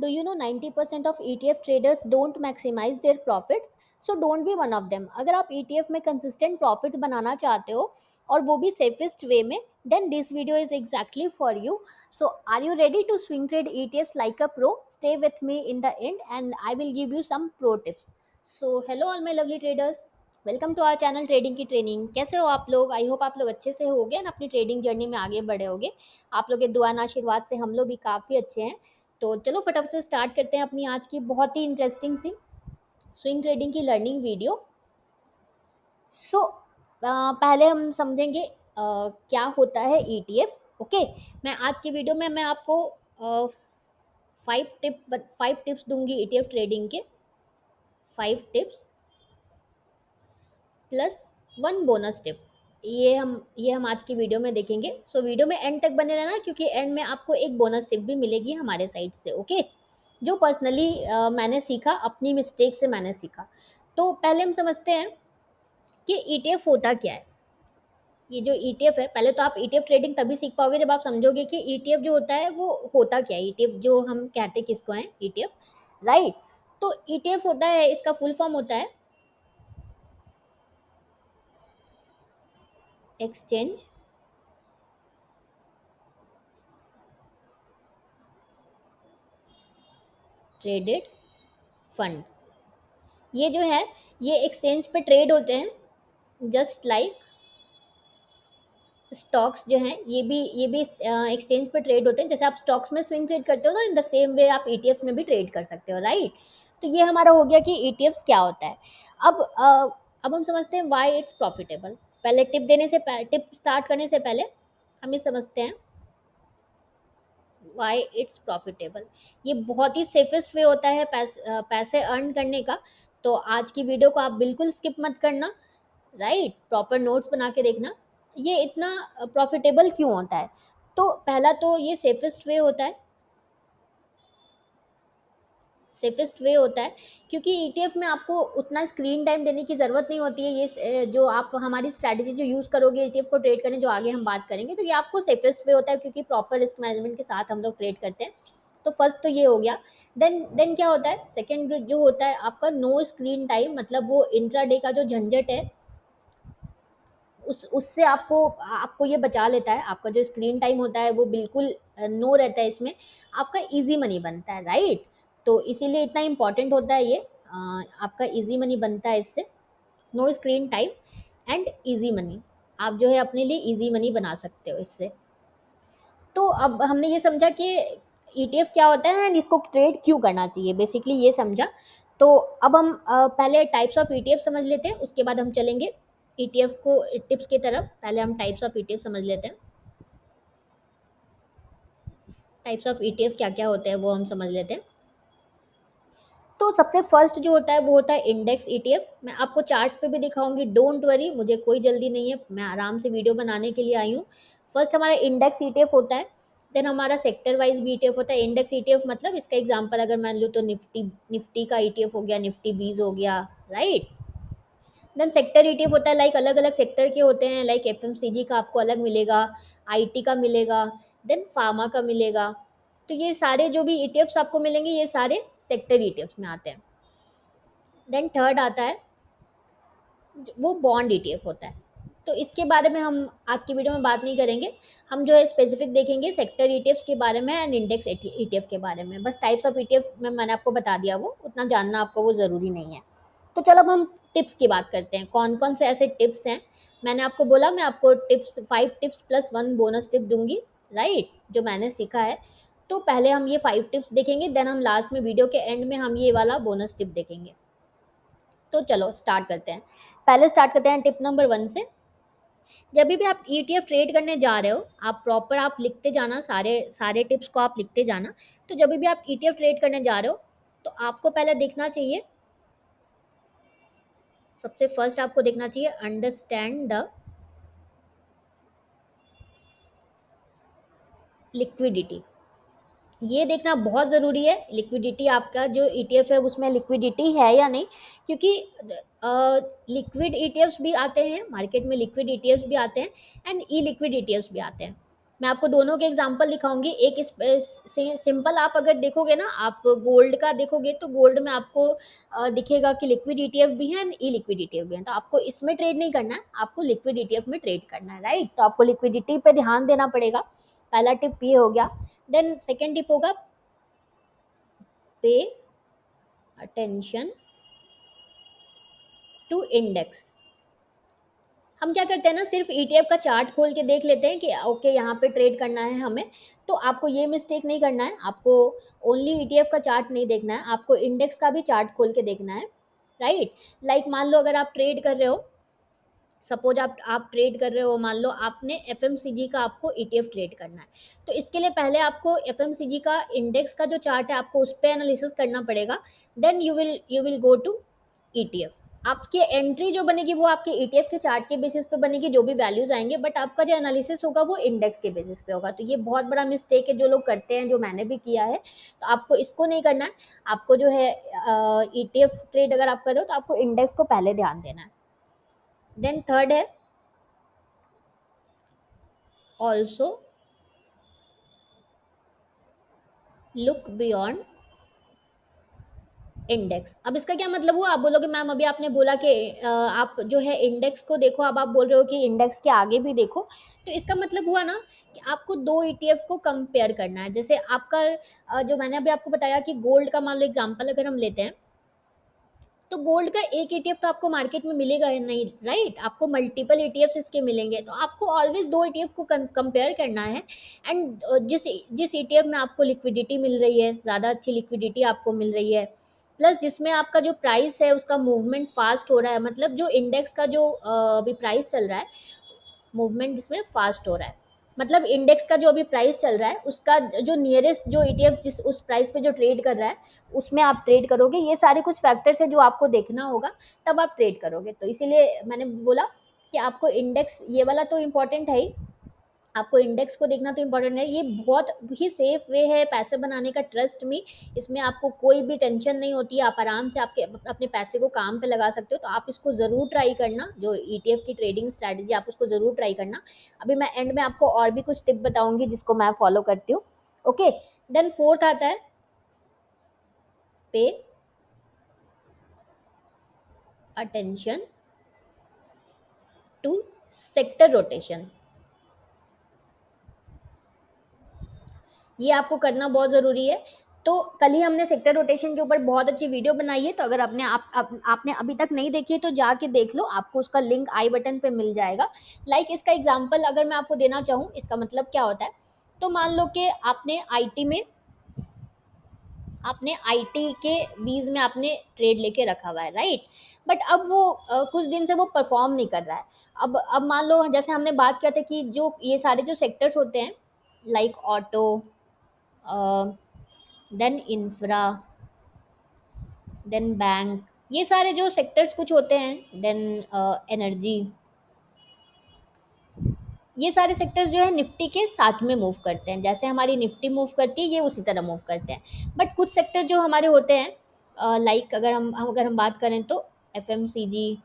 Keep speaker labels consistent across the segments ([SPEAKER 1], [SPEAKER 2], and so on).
[SPEAKER 1] Do you know 90% of ETF traders don't maximize their profits? So don't be one of them. अगर आप ETF में consistent profits बनाना चाहते हो और वो भी safest way में, then this video is exactly for you. So are you ready to swing trade ETFs like a pro? Stay with me in the end and I will give you some pro tips. So hello all my lovely traders. Welcome to our channel trading की training. कैसे हो आप लोग? I hope आप लोग अच्छे से होगे और अपनी ट्रेडिंग जर्नी में आगे बढ़े होगे। आप लोग के दुआ और आशीर्वाद से हम लोग भी काफ़ी अच्छे हैं। तो चलो फटाफट से स्टार्ट करते हैं अपनी आज की बहुत ही इंटरेस्टिंग सी स्विंग ट्रेडिंग की लर्निंग वीडियो। सो पहले हम समझेंगे क्या होता है ईटीएफ। ओके, मैं आज की वीडियो में मैं आपको 5 टिप्स दूंगी ईटीएफ ट्रेडिंग के। 5 टिप्स प्लस 1 बोनस टिप। ये हम आज की वीडियो में देखेंगे। सो वीडियो में एंड तक बने रहना क्योंकि एंड में आपको एक बोनस टिप भी मिलेगी हमारे साइड से। ओके, जो पर्सनली मैंने सीखा, अपनी मिस्टेक से मैंने सीखा। तो पहले हम समझते हैं कि ईटीएफ होता क्या है। ये जो ईटीएफ है, पहले तो आप ईटीएफ ट्रेडिंग तभी सीख पाओगे जब आप समझोगे कि ईटीएफ जो होता है वो होता क्या है। ईटीएफ जो हम कहते हैं किसको है ईटीएफ, राइट। तो ईटीएफ होता है, इसका फुल फॉर्म होता है एक्सचेंज ट्रेडेड फंड। ये जो है ये एक्सचेंज पे ट्रेड होते हैं, जस्ट लाइक स्टॉक्स जो हैं ये भी एक्सचेंज पे ट्रेड होते हैं। जैसे आप स्टॉक्स में स्विंग ट्रेड करते हो ना, इन द सेम वे आप ईटीएफ में भी ट्रेड कर सकते हो, राइट। तो ये हमारा हो गया कि ईटीएफ क्या होता है। अब हम समझते हैं व्हाई इट्स प्रॉफिटेबल। पहले टिप स्टार्ट करने से पहले हम ये समझते हैं वाई इट्स प्रॉफिटेबल। ये बहुत ही सेफेस्ट वे होता है पैसे अर्न करने का। तो आज की वीडियो को आप बिल्कुल स्किप मत करना, राइट। प्रॉपर नोट्स बना के देखना ये इतना प्रॉफिटेबल क्यों होता है। तो पहला तो ये सेफेस्ट वे होता है क्योंकि ईटीएफ में आपको उतना स्क्रीन टाइम देने की ज़रूरत नहीं होती है। ये जो आप हमारी स्ट्रैटेजी जो यूज़ करोगे ईटीएफ को ट्रेड करने, जो आगे हम बात करेंगे, तो ये आपको सेफेस्ट वे होता है क्योंकि प्रॉपर रिस्क मैनेजमेंट के साथ हम लोग ट्रेड करते हैं। तो फर्स्ट तो ये हो गया। देन क्या होता है, सेकेंड जो होता है आपका नो स्क्रीन टाइम। मतलब वो इंट्राडे का जो झंझट है उससे आपको आपको ये बचा लेता है। आपका जो स्क्रीन टाइम होता है वो बिल्कुल नो रहता है इसमें। आपका इजी मनी बनता है, राइट। तो इसीलिए इतना इम्पॉर्टेंट होता है ये। आपका इजी मनी बनता है इससे। No screen time and easy money. आप जो है अपने लिए इजी मनी बना सकते हो इससे। तो अब हमने ये समझा कि ईटीएफ क्या होता है एंड इसको ट्रेड क्यों करना चाहिए, बेसिकली ये समझा। तो अब हम पहले टाइप्स ऑफ ईटीएफ समझ लेते हैं, उसके बाद हम चलेंगे ईटीएफ को टिप्स की तरफ। पहले हम टाइप्स ऑफ ईटीएफ समझ लेते हैं। टाइप्स ऑफ ईटीएफ क्या क्या होते हैं वो हम समझ लेते हैं। तो सबसे फर्स्ट जो होता है वो होता है इंडेक्स ईटीएफ। मैं आपको चार्ट्स पे भी दिखाऊंगी, डोंट वरी, मुझे कोई जल्दी नहीं है, मैं आराम से वीडियो बनाने के लिए आई हूँ। फर्स्ट हमारा इंडेक्स ईटीएफ होता है। देन हमारा सेक्टर वाइज भी ईटीएफ होता है। इंडेक्स ईटीएफ मतलब इसका एग्जांपल अगर मान लूँ तो निफ्टी का ईटीएफ हो गया, निफ्टी 20 हो गया, राइट। देन सेक्टर ईटीएफ होता है, लाइक अलग अलग सेक्टर के होते हैं, लाइक एफएमसीजी का आपको अलग मिलेगा, आईटी का मिलेगा, देन फार्मा का मिलेगा। तो ये सारे जो भी ईटीएफ्स आपको मिलेंगे ये सारे सेक्टर ईटीएफ्स में आते हैं। देन थर्ड आता है वो बॉन्ड ईटीएफ होता है। तो इसके बारे में हम आज की वीडियो में बात नहीं करेंगे। हम जो है स्पेसिफिक देखेंगे सेक्टर ईटीएफ्स के बारे में एंड इंडेक्स ईटीएफ के बारे में। बस टाइप्स ऑफ ईटीएफ में मैंने आपको बता दिया, वो उतना जानना आपको वो ज़रूरी नहीं है। तो चलो अब हम टिप्स की बात करते हैं, कौन कौन से ऐसे टिप्स हैं। मैंने आपको बोला मैं आपको 5 टिप्स प्लस 1 बोनस टिप दूंगी, राइट, जो मैंने सीखा है। तो पहले हम ये 5 टिप्स देखेंगे, देन हम लास्ट में वीडियो के एंड में हम ये वाला बोनस टिप देखेंगे। तो चलो स्टार्ट करते हैं। पहले स्टार्ट करते हैं टिप नंबर 1 से। जब भी आप ईटीएफ ट्रेड करने जा रहे हो, आप प्रॉपर आप लिखते जाना, सारे सारे टिप्स को आप लिखते जाना। तो जब भी आप ईटीएफ ट्रेड करने जा रहे हो तो आपको पहले देखना चाहिए, सबसे फर्स्ट आपको देखना चाहिए अंडरस्टैंड द लिक्विडिटी। ये देखना बहुत ज़रूरी है, लिक्विडिटी आपका जो ईटीएफ है उसमें लिक्विडिटी है या नहीं। क्योंकि लिक्विड ईटीएफ्स भी आते हैं मार्केट में, लिक्विड ईटीएफ्स भी आते हैं एंड ई लिक्विड ईटीएफ्स भी आते हैं। मैं आपको दोनों के एग्जांपल दिखाऊंगी। एक सिंपल आप अगर देखोगे ना, आप गोल्ड का देखोगे तो गोल्ड में आपको दिखेगा कि लिक्विड ईटीएफ भी है एंड ई लिक्विड ईटीएफ भी है। तो आपको इसमें ट्रेड नहीं करना है, आपको लिक्विड ईटीएफ में ट्रेड करना है, राइट। तो आपको लिक्विडिटी पे ध्यान देना पड़ेगा। पहला टिप ये हो गया। देन सेकेंड टिप होगा पे अटेंशन टू इंडेक्स। हम क्या करते हैं ना, सिर्फ ईटीएफ का चार्ट खोल के देख लेते हैं कि ओके यहाँ पे ट्रेड करना है हमें। तो आपको ये मिस्टेक नहीं करना है, आपको ओनली ईटीएफ का चार्ट नहीं देखना है, आपको इंडेक्स का भी चार्ट खोल के देखना है, राइट। लाइक मान लो अगर आप ट्रेड कर रहे हो, सपोज आप ट्रेड कर रहे हो, मान लो आपने एफएमसीजी का आपको ईटीएफ ट्रेड करना है। तो इसके लिए पहले आपको एफएमसीजी का इंडेक्स का जो चार्ट है आपको उस पर एनालिसिस करना पड़ेगा। Then you will go to ETF. आपकी एंट्री जो बनेगी वो आपके ईटीएफ के चार्ट के बेसिस पे बनेगी, जो भी वैल्यूज आएंगे, बट आपका जो एनालिसिस होगा वो इंडेक्स के बेसिस पे होगा। तो ये बहुत बड़ा मिस्टेक है जो लोग करते हैं, जो मैंने भी किया है। तो आपको इसको नहीं करना है। आपको जो है ईटीएफ ट्रेड अगर आप कर रहे हो तो आपको इंडेक्स को पहले ध्यान देना है। देन थर्ड है ऑल्सो लुक बियॉन्ड इंडेक्स। अब इसका क्या मतलब हुआ, आप बोलोगे मैम अभी आपने बोला कि आप जो है इंडेक्स को देखो, अब आप बोल रहे हो कि इंडेक्स के आगे भी देखो। तो इसका मतलब हुआ ना कि आपको दो ईटीएफ को कंपेयर करना है। जैसे आपका जो मैंने अभी आपको बताया कि गोल्ड का मान लो एग्जांपल अगर हम लेते हैं, तो गोल्ड का एक ईटीएफ तो आपको मार्केट में मिलेगा ही नहीं, राइट। आपको मल्टीपल ईटीएफ इसके मिलेंगे। तो आपको ऑलवेज दो ईटीएफ को कंपेयर करना है। एंड जिस जिस ईटीएफ में आपको लिक्विडिटी मिल रही है, ज़्यादा अच्छी लिक्विडिटी आपको मिल रही है, प्लस जिसमें आपका जो प्राइस है उसका मूवमेंट फास्ट हो रहा है, मतलब जो इंडेक्स का जो अभी प्राइस चल रहा है, मूवमेंट जिसमें फास्ट हो रहा है, मतलब इंडेक्स का जो अभी प्राइस चल रहा है उसका जो नियरेस्ट जो ईटीएफ जिस उस प्राइस पे जो ट्रेड कर रहा है उसमें आप ट्रेड करोगे। ये सारे कुछ फैक्टर्स है जो आपको देखना होगा, तब आप ट्रेड करोगे। तो इसीलिए मैंने बोला कि आपको इंडेक्स ये वाला तो इम्पोर्टेंट है ही, आपको इंडेक्स को देखना तो इम्पोर्टेंट है। ये बहुत ही सेफ वे है पैसे बनाने का, ट्रस्ट मी। इसमें आपको कोई भी टेंशन नहीं होती है, आप आराम से आपके अपने पैसे को काम पे लगा सकते हो। तो आप इसको ज़रूर ट्राई करना, जो ईटीएफ की ट्रेडिंग स्ट्रैटेजी आप उसको ज़रूर ट्राई करना। अभी मैं एंड में आपको और भी कुछ टिप बताऊंगी जिसको मैं फॉलो करती हूँ। ओके। देन फोर्थ आता है pay attention to sector rotation. ये आपको करना बहुत ज़रूरी है। तो कल ही हमने सेक्टर रोटेशन के ऊपर बहुत अच्छी वीडियो बनाई है, तो अगर आपने अभी तक नहीं देखी है तो जाके देख लो, आपको उसका लिंक आई बटन पे मिल जाएगा। लाइक इसका एग्जांपल अगर मैं आपको देना चाहूँ, इसका मतलब क्या होता है। तो मान लो कि आपने आईटी के बीज में आपने ट्रेड लेके रखा हुआ है, राइट। बट अब वो कुछ दिन से वो परफॉर्म नहीं कर रहा है। अब मान लो जैसे हमने बात किया था कि जो ये सारे जो सेक्टर्स होते हैं, like auto, then infra, then bank, ये सारे जो सेक्टर्स कुछ होते हैं, देन एनर्जी, ये सारे सेक्टर्स जो है निफ्टी के साथ में मूव करते हैं। जैसे हमारी निफ्टी मूव करती है, ये उसी तरह मूव करते हैं। बट कुछ सेक्टर जो हमारे होते हैं, लाइक अगर हम बात करें तो FMCG,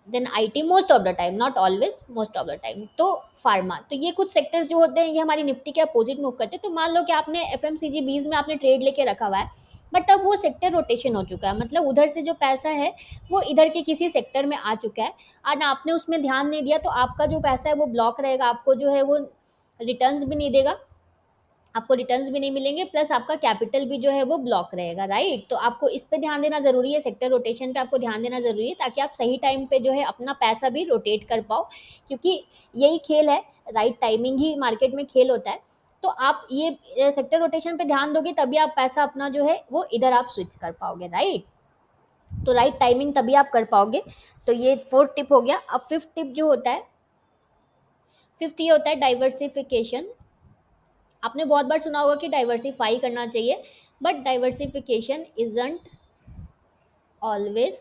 [SPEAKER 1] then IT, most of the time, not always, most of the time, तो फार्मा। तो ये कुछ सेक्टर्स जो होते हैं ये हमारी निफ्टी के अपोजिट मूव करते हैं। तो मान लो कि आपने एफएमसीजी बीज में आपने ट्रेड लेके रखा हुआ है, बट अब वो सेक्टर रोटेशन हो चुका है, मतलब उधर से जो पैसा है वो इधर के किसी सेक्टर में आ चुका है, और आपने उसमें ध्यान नहीं दिया, तो आपका जो पैसा है वो ब्लॉक रहेगा, आपको जो है वो रिटर्न्स भी नहीं देगा, आपको रिटर्न्स भी नहीं मिलेंगे, प्लस आपका कैपिटल भी जो है वो ब्लॉक रहेगा, राइट। तो आपको इस पे ध्यान देना ज़रूरी है, सेक्टर रोटेशन पे आपको ध्यान देना ज़रूरी है, ताकि आप सही टाइम पे जो है अपना पैसा भी रोटेट कर पाओ, क्योंकि यही खेल है, राइट टाइमिंग ही मार्केट में खेल होता है। तो आप ये सेक्टर रोटेशन पे ध्यान दोगे तभी आप पैसा अपना जो है वो इधर आप स्विच कर पाओगे, राइट। तो राइट टाइमिंग तभी आप कर पाओगे। तो ये फोर्थ टिप हो गया। अब फिफ्थ टिप जो होता है, फिफ्थ ये होता है डाइवर्सिफिकेशन। आपने बहुत बार सुना होगा कि डाइवर्सिफाई करना चाहिए, but diversification isn't always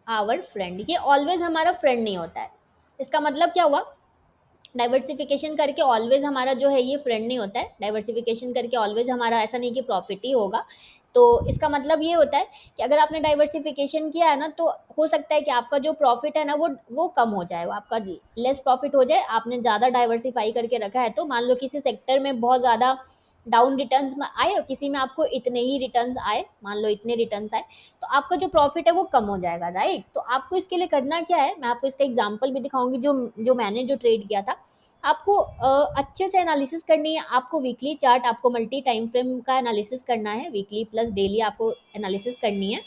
[SPEAKER 1] our friend. ये ऑलवेज हमारा फ्रेंड नहीं होता है। इसका मतलब क्या हुआ, डाइवर्सिफिकेशन करके ऑलवेज हमारा जो है ये फ्रेंड नहीं होता है। डाइवर्सिफिकेशन करके ऑलवेज हमारा ऐसा नहीं कि प्रॉफिट ही होगा। तो इसका मतलब ये होता है कि अगर आपने डाइवर्सिफिकेशन किया है ना, तो हो सकता है कि आपका जो प्रॉफिट है ना वो कम हो जाए, वो आपका लेस प्रॉफिट हो जाए। आपने ज़्यादा डाइवर्सिफाई करके रखा है, तो मान लो किसी सेक्टर में बहुत ज़्यादा डाउन रिटर्न्स में आए और किसी में आपको इतने ही रिटर्न्स आए, मान लो इतने रिटर्न्स आए, तो आपका जो प्रॉफिट है वो कम हो जाएगा, राइट। तो आपको इसके लिए करना क्या है, मैं आपको इसका एग्जांपल भी दिखाऊंगी, जो जो मैंने जो ट्रेड किया था। आपको अच्छे से एनालिसिस करनी है, आपको वीकली चार्ट, आपको मल्टी टाइम फ्रेम का एनालिसिस करना है, वीकली प्लस डेली आपको एनालिसिस करनी है।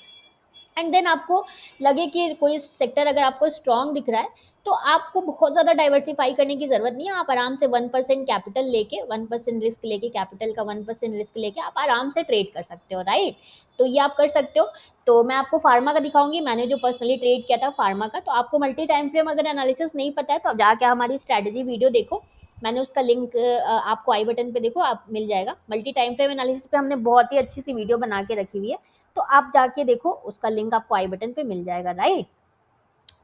[SPEAKER 1] एंड देन आपको लगे कि कोई सेक्टर अगर आपको स्ट्रांग दिख रहा है, तो आपको बहुत ज़्यादा डाइवर्सिफाई करने की ज़रूरत नहीं है। आप आराम से 1% कैपिटल लेके, 1% रिस्क लेके, कैपिटल का 1% रिस्क लेके आप आराम से ट्रेड कर सकते हो, राइट। तो ये आप कर सकते हो। तो मैं आपको फार्मा का दिखाऊंगी, मैंने जो पर्सनली ट्रेड किया था फार्मा का। तो आपको मल्टी टाइम फ्रेम अगर एनालिसिस नहीं पता है, तो आप जाके हमारी स्ट्रैटेजी वीडियो देखो, मैंने उसका लिंक आपको आई बटन पे देखो, आप मिल जाएगा। मल्टी टाइम फ्रेम एनालिसिस पे हमने बहुत ही अच्छी सी वीडियो बना के रखी हुई है, तो आप जाके देखो, उसका लिंक आपको आई बटन पे मिल जाएगा, राइट।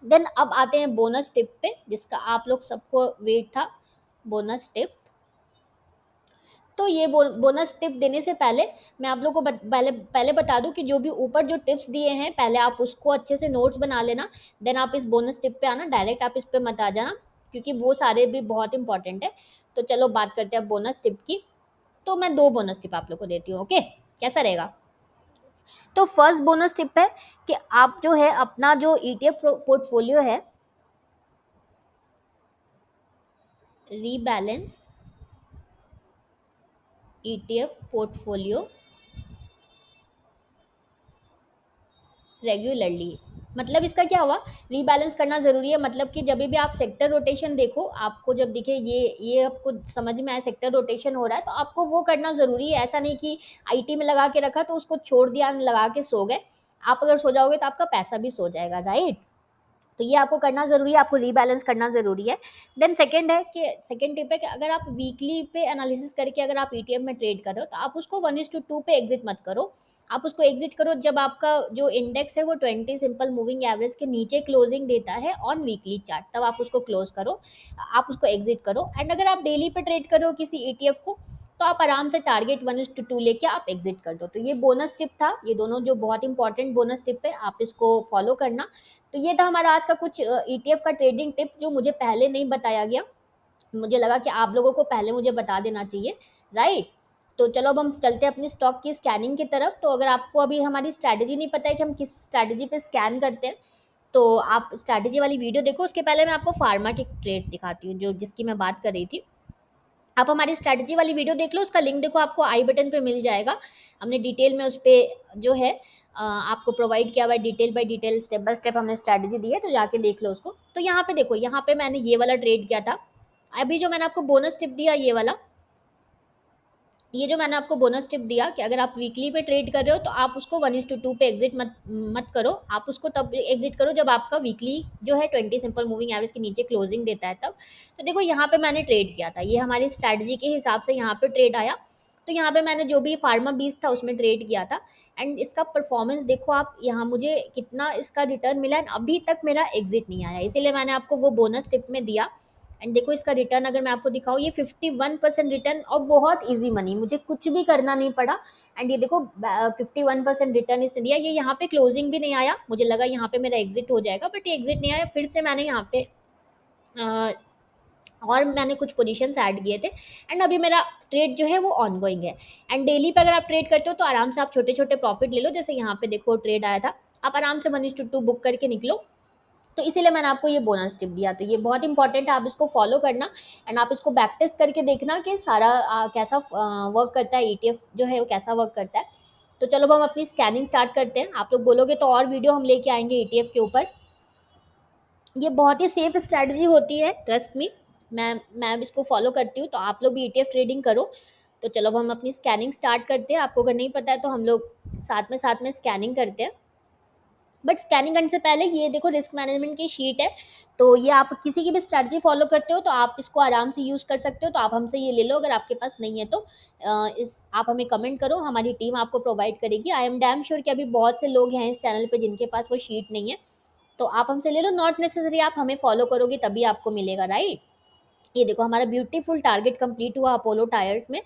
[SPEAKER 1] देन अब आते हैं बोनस टिप पे, जिसका आप लोग सबको वेट था, बोनस टिप। तो ये बोनस टिप देने से पहले मैं आप लोग को पहले पहले बता दूं कि जो भी ऊपर जो टिप्स दिए हैं, पहले आप उसको अच्छे से नोट्स बना लेना। देन आप इस बोनस टिप पे आना, डायरेक्ट आप इस पे मत आ जाना, क्योंकि वो सारे भी बहुत इंपॉर्टेंट है। तो चलो बात करते हैं बोनस टिप की। तो मैं 2 बोनस टिप आप लोग को देती हूँ, ओके, कैसा रहेगा। तो फर्स्ट बोनस टिप है कि आप जो है अपना जो ईटीएफ पोर्टफोलियो है, रीबैलेंस ईटीएफ पोर्टफोलियो रेगुलरली। मतलब इसका क्या हुआ, रीबैलेंस करना ज़रूरी है। मतलब कि जब भी आप सेक्टर रोटेशन देखो, आपको जब दिखे ये आपको समझ में आए सेक्टर रोटेशन हो रहा है, तो आपको वो करना ज़रूरी है। ऐसा नहीं कि आईटी में लगा के रखा तो उसको छोड़ दिया, लगा के सो गए। आप अगर सो जाओगे तो आपका पैसा भी सो जाएगा, राइट। तो ये आपको करना ज़रूरी है, आपको रीबैलेंस करना ज़रूरी है। देन सेकंड है कि सेकंड टिप है कि अगर आप वीकली पे एनालिसिस करके अगर आप ईटीएफ में ट्रेड कर रहे हो, तो आप उसको 1:2 पे एग्जिट मत करो। आप उसको एग्जिट करो जब आपका जो इंडेक्स है वो 20 सिंपल मूविंग एवरेज के नीचे क्लोजिंग देता है ऑन वीकली चार्ट, तब आप उसको क्लोज करो, आप उसको एग्जिट करो। एंड अगर आप डेली पे ट्रेड करो किसी ईटीएफ को, तो आप आराम से टारगेट 1:2 लेके आप एग्जिट कर दो। तो ये बोनस टिप था, ये दोनों जो बहुत इंपॉर्टेंट बोनस टिप है, आप इसको फॉलो करना। तो ये था हमारा आज का कुछ ईटीएफ का ट्रेडिंग टिप, जो मुझे पहले नहीं बताया गया। मुझे लगा कि आप लोगों को पहले मुझे बता देना चाहिए, राइट। तो चलो अब हम चलते हैं अपनी स्टॉक की स्कैनिंग की तरफ। तो अगर आपको अभी हमारी स्ट्रैटेजी नहीं पता है कि हम किस स्ट्रैटेजी पे स्कैन करते हैं, तो आप स्ट्रैटेजी वाली वीडियो देखो। उसके पहले मैं आपको फार्मा के ट्रेड्स दिखाती हूँ, जो जिसकी मैं बात कर रही थी। आप हमारी स्ट्रैटेजी वाली वीडियो देख लो, उसका लिंक देखो, आपको आई बटन पे मिल जाएगा। हमने डिटेल में उस पर जो है आपको प्रोवाइड किया हुआ है, detail by detail step by step हमने स्ट्रैटेजी दी है, तो जाके देख लो उसको। तो यहाँ पे देखो, यहाँ पे मैंने ये वाला ट्रेड किया था। अभी जो मैंने आपको बोनस टिप दिया, ये वाला, ये जो मैंने आपको बोनस टिप दिया कि अगर आप वीकली पे ट्रेड कर रहे हो, तो आप उसको 1:2 पे एग्जिट मत करो। आप उसको तब एग्जिट करो जब आपका वीकली जो है 20 सिंपल मूविंग एवरेज के नीचे क्लोजिंग देता है, तब। तो देखो यहाँ पे मैंने ट्रेड किया था, ये हमारी स्ट्रैटेजी के हिसाब से यहाँ पे ट्रेड आया। तो यहाँ पे मैंने जो भी फार्मा बीस था उसमें ट्रेड किया था। एंड इसका परफॉर्मेंस देखो आप, यहाँ मुझे कितना इसका रिटर्न मिला है। अभी तक मेरा एग्जिट नहीं आया, इसीलिए मैंने आपको वो बोनस टिप में दिया। एंड देखो इसका रिटर्न अगर मैं आपको दिखाऊँ, ये 51% रिटर्न, और बहुत इजी मनी, मुझे कुछ भी करना नहीं पड़ा। एंड ये देखो 51% रिटर्न इसने दिया। ये यहाँ पे क्लोजिंग भी नहीं आया, मुझे लगा यहाँ पे मेरा एग्जिट हो जाएगा, बट ये एग्जिट नहीं आया। फिर से मैंने यहाँ पे और मैंने कुछ पोजीशंस ऐड किए थे। एंड अभी मेरा ट्रेड जो है वो ऑनगोइंग है। एंड डेली पे अगर आप ट्रेड करते हो, तो आराम से आप छोटे छोटे प्रॉफिट ले लो। जैसे यहाँ पे देखो ट्रेड आया था, आप आराम से 1:2 बुक करके निकलो। तो इसीलिए मैंने आपको ये बोनस टिप दिया। तो ये बहुत इंपॉर्टेंट है, आप इसको फॉलो करना। एंड आप इसको बैक टेस्ट करके देखना कि सारा कैसा वर्क करता है, ईटीएफ जो है वो कैसा वर्क करता है। तो चलो अब हम अपनी स्कैनिंग स्टार्ट करते हैं। आप लोग बोलोगे तो और वीडियो हम लेके आएंगे ईटीएफ के ऊपर। ये बहुत ही सेफ स्ट्रैटेजी होती है, ट्रस्ट मी। मैं इसको फॉलो करती हूँ, तो आप लोग भी ईटीएफ ट्रेडिंग करो। तो चलो अब हम अपनी स्कैनिंग स्टार्ट करते हैं। आपको अगर नहीं पता है तो हम लोग साथ में स्कैनिंग करते हैं। बट स्कैनिंग करने से पहले ये देखो, रिस्क मैनेजमेंट की शीट है। तो ये आप किसी की भी स्ट्रैटेजी फॉलो करते हो, तो आप इसको आराम से यूज़ कर सकते हो। तो आप हमसे ये ले लो, अगर आपके पास नहीं है तो इस आप हमें कमेंट करो, हमारी टीम आपको प्रोवाइड करेगी। आई एम डैम श्योर कि अभी बहुत से लोग हैं इस चैनल पे जिनके पास वो शीट नहीं है। तो आप हमसे ले लो, नॉट नेसेसरी आप हमें फॉलो करोगे तभी आपको मिलेगा, राइट। ये देखो हमारा ब्यूटीफुल टारगेट कंप्लीट हुआ अपोलो टायर्स में,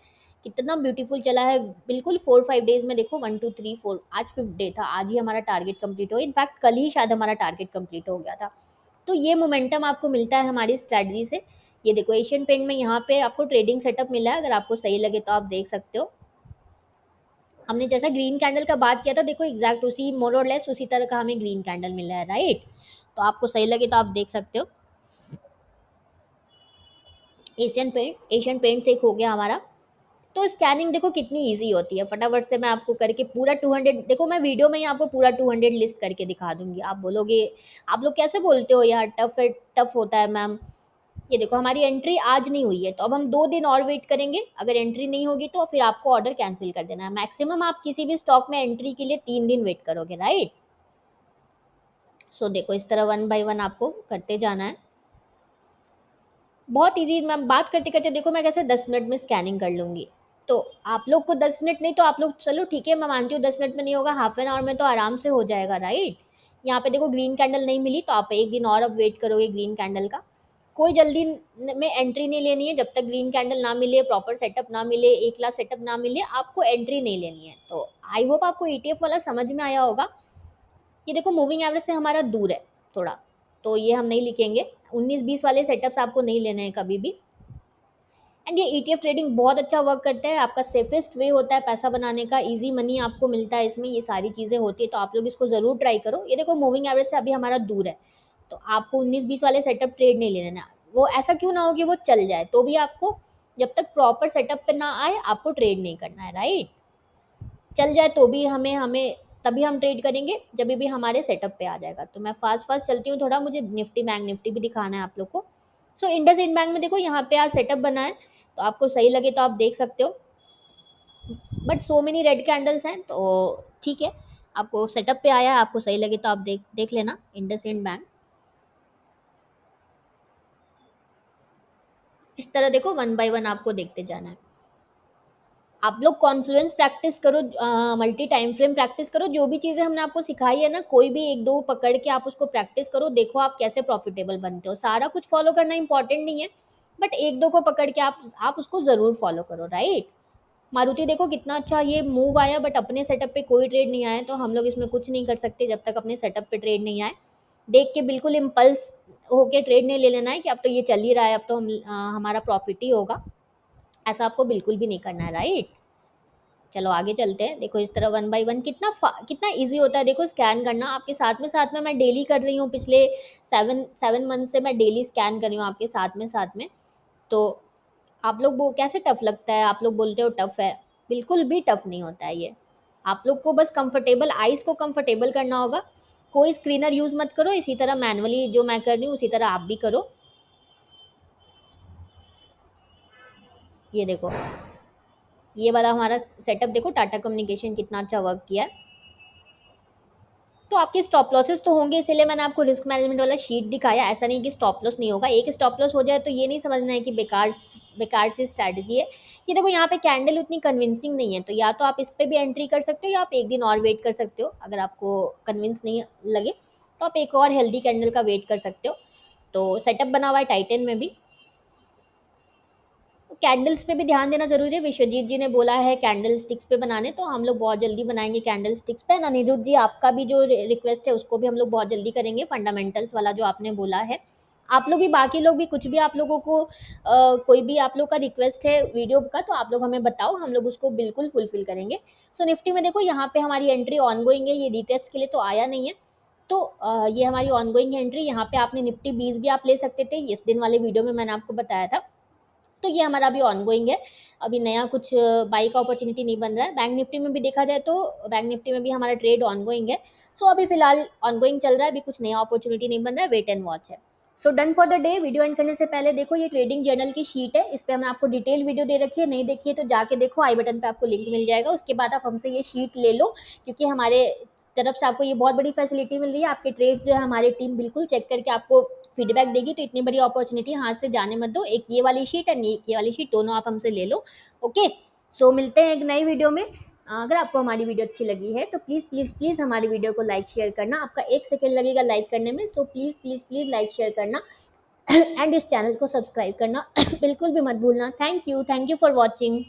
[SPEAKER 1] कितना ब्यूटीफुल चला है, बिल्कुल 4-5 डेज़ में देखो 1 2 3 4 आज 5th डे था, आज ही हमारा टारगेट कंप्लीट हो, इनफैक्ट कल ही शायद हमारा टारगेट कंप्लीट हो गया था। तो ये मोमेंटम आपको मिलता है हमारी स्ट्रैटेजी से। ये देखो एशियन पेंट में यहाँ पे आपको ट्रेडिंग सेटअप मिला है, अगर आपको सही लगे तो आप देख सकते हो। हमने जैसा ग्रीन कैंडल का बात किया था, देखो एग्जैक्ट उसी मोर और लेस उसी तरह का हमें ग्रीन कैंडल मिला है, राइट। तो आपको सही लगे तो आप देख सकते हो। एशियन पेंट एक हो गया हमारा। तो स्कैनिंग देखो कितनी इजी होती है, फटाफट से मैं आपको करके पूरा 200, देखो मैं वीडियो में ही आपको पूरा 200 लिस्ट करके दिखा दूंगी। आप बोलोगे, आप लोग कैसे बोलते हो यार, टफ है, टफ होता है मैम। ये देखो हमारी एंट्री आज नहीं हुई है, तो अब हम 2 दिन और वेट करेंगे, अगर एंट्री नहीं होगी तो फिर आपको ऑर्डर कैंसिल कर देना है। मैक्सिमम आप किसी भी स्टॉक में एंट्री के लिए 3 दिन वेट करोगे, राइट। सो देखो इस तरह वन बाय वन आपको करते जाना है, बहुत ईजी। मैं बात करते करते देखो मैं कैसे 10 मिनट में स्कैनिंग कर लूँगी। तो आप लोग को 10 मिनट नहीं, तो आप लोग चलो ठीक है, मैं मानती हूँ 10 मिनट में नहीं होगा, हाफ एन आवर में तो आराम से हो जाएगा, राइट। यहाँ पे देखो ग्रीन कैंडल नहीं मिली, तो आप 1 दिन और अब वेट करोगे ग्रीन कैंडल का। कोई जल्दी में एंट्री नहीं लेनी है, जब तक ग्रीन कैंडल ना मिले, प्रॉपर सेटअप ना मिले, एक लाख सेटअप ना मिले, आपको एंट्री नहीं लेनी है। तो आई होप आपको ईटीएफ वाला समझ में आया होगा। ये देखो मूविंग एवरेज से हमारा दूर है थोड़ा, तो ये हम नहीं लिखेंगे। 19-20 वाले सेटअप्स आपको नहीं लेने हैं कभी भी। एंड ये ईटीएफ ट्रेडिंग बहुत अच्छा वर्क करता है, आपका सेफेस्ट वे होता है पैसा बनाने का, इजी मनी आपको मिलता है इसमें, ये सारी चीज़ें होती है, तो आप लोग इसको ज़रूर ट्राई करो। ये देखो मूविंग एवरेज से अभी हमारा दूर है, तो आपको 19-20 वाले सेटअप ट्रेड नहीं लेना। वो ऐसा क्यों ना हो कि वो चल जाए, तो भी आपको जब तक प्रॉपर सेटअप पे ना आए आपको ट्रेड नहीं करना है, राइट। चल जाए तो भी हमें हमें तभी हम ट्रेड करेंगे जब भी हमारे सेटअप पे आ जाएगा। तो मैं फास्ट फास्ट चलती हूँ थोड़ा, मुझे निफ्टी बैंक निफ्टी भी दिखाना है आप लोग को। सो इंडस इंड बैंक में देखो यहाँ पे आज सेटअप बना है, तो आपको सही लगे तो आप देख सकते हो, but so many red candles हैं, तो ठीक है, आपको सेटअप पे आया है, आपको सही लगे तो आप देख देख लेना इंडस इंड बैंक। इस तरह देखो वन बाय वन आपको देखते जाना है। आप लोग कॉन्फ्लुएंस प्रैक्टिस करो, मल्टी टाइम फ्रेम प्रैक्टिस करो, जो भी चीज़ें हमने आपको सिखाई है ना, कोई भी 1-2 पकड़ के आप उसको प्रैक्टिस करो, देखो आप कैसे प्रॉफिटेबल बनते हो। सारा कुछ फॉलो करना इंपॉर्टेंट नहीं है, बट 1-2 को पकड़ के आप उसको ज़रूर फॉलो करो, राइट। मारुति देखो कितना अच्छा ये मूव आया, बट अपने सेटअप पे कोई ट्रेड नहीं आया, तो हम लोग इसमें कुछ नहीं कर सकते जब तक अपने सेटअप पे ट्रेड नहीं आए। देख के बिल्कुल इम्पल्स होके ट्रेड नहीं ले लेना है कि अब तो ये चल ही रहा है, अब तो हमारा प्रॉफिट ही होगा, ऐसा आपको बिल्कुल भी नहीं करना है, राइट। चलो आगे चलते हैं। देखो इस तरह वन बाय वन कितना इजी होता है देखो स्कैन करना। आपके साथ में मैं डेली कर रही हूँ, पिछले 7 मंथ से मैं डेली स्कैन कर रही हूँ आपके साथ में। तो आप लोग वो कैसे टफ लगता है, आप लोग बोलते हो टफ है, बिल्कुल भी टफ नहीं होता है ये। आप लोग को बस कंफर्टेबल, आइज को कंफर्टेबल करना होगा। कोई स्क्रीनर यूज मत करो, इसी तरह मैनुअली जो मैं कर रही हूँ उसी तरह आप भी करो। ये देखो ये वाला हमारा सेटअप देखो, टाटा कम्युनिकेशन कितना अच्छा वर्क किया है। तो आपके स्टॉप लॉसेस तो होंगे, इसीलिए मैंने आपको रिस्क मैनेजमेंट वाला शीट दिखाया। ऐसा नहीं कि स्टॉप लॉस नहीं होगा, एक स्टॉप लॉस हो जाए तो ये नहीं समझना है कि बेकार बेकार सी स्ट्रैटेजी है। ये देखो यहाँ पे कैंडल उतनी कन्विंसिंग नहीं है, तो या तो आप इस पर भी एंट्री कर सकते हो या आप 1 दिन और वेट कर सकते हो। अगर आपको कन्विंस नहीं लगे तो आप एक और हेल्दी कैंडल का वेट कर सकते हो। तो सेटअप बना हुआ है टाइटन में भी। कैंडल्स पे भी ध्यान देना जरूरी है, विश्वजीत जी ने बोला है कैंडल स्टिक्स पे बनाने, तो हम लोग बहुत जल्दी बनाएंगे कैंडल स्टिक्स पे। अनिरुद्ध जी आपका भी जो रिक्वेस्ट है उसको भी हम लोग बहुत जल्दी करेंगे, फंडामेंटल्स वाला जो आपने बोला है। आप लोग भी, बाकी लोग भी, कुछ भी आप लोगों को कोई भी आप लोग का रिक्वेस्ट है वीडियो का, तो आप लोग हमें बताओ, हम लोग उसको बिल्कुल फुलफिल करेंगे। सो निफ्टी में देखो यहाँ पे हमारी एंट्री ऑन गोइंग है, ये रिटेस्ट के लिए तो आया नहीं है। तो ये हमारी ऑन गोइंग एंट्री, यहाँ पे आपने निफ्टी 20 भी आप ले सकते थे, इस दिन वाले वीडियो में मैंने आपको बताया था। तो ये हमारा अभी ऑनगोइंग है, अभी नया कुछ बाई का अपॉर्चुनिटी नहीं बन रहा है। बैंक निफ्टी में भी देखा जाए तो बैंक निफ्टी में भी हमारा ट्रेड ऑनगोइंग है। सो अभी फिलहाल ऑनगोइंग चल रहा है, अभी कुछ नया अपॉर्चुनिटी नहीं बन रहा है, वेट एंड वॉच है। So done for the day. Video and करने से पहले देखो ये ट्रेडिंग जर्नल की शीट है, इस पर हमने आपको डिटेल वीडियो दे रखी है, नहीं देखिए तो जाके देखो, आई बटन पे आपको लिंक मिल जाएगा, उसके बाद आप हमसे ये शीट ले लो, क्योंकि हमारे तरफ से आपको ये बहुत बड़ी फैसिलिटी मिल रही है। आपके ट्रेड्स जो है हमारी टीम बिल्कुल चेक करके आपको फीडबैक देगी, तो इतनी बड़ी अपॉर्चुनिटी हाथ से जाने मत दो। एक ये वाली शीट एंड एक ये वाली शीट, दोनों आप हमसे ले लो। ओके, सो मिलते हैं एक नई वीडियो में। अगर आपको हमारी वीडियो अच्छी लगी है तो प्लीज़ प्लीज़ प्लीज़ हमारी वीडियो को लाइक शेयर करना, आपका 1 सेकेंड लगेगा लाइक करने में, so please please please like share करना एंड इस चैनल को सब्सक्राइब करना बिल्कुल भी मत भूलना। Thank you for watching.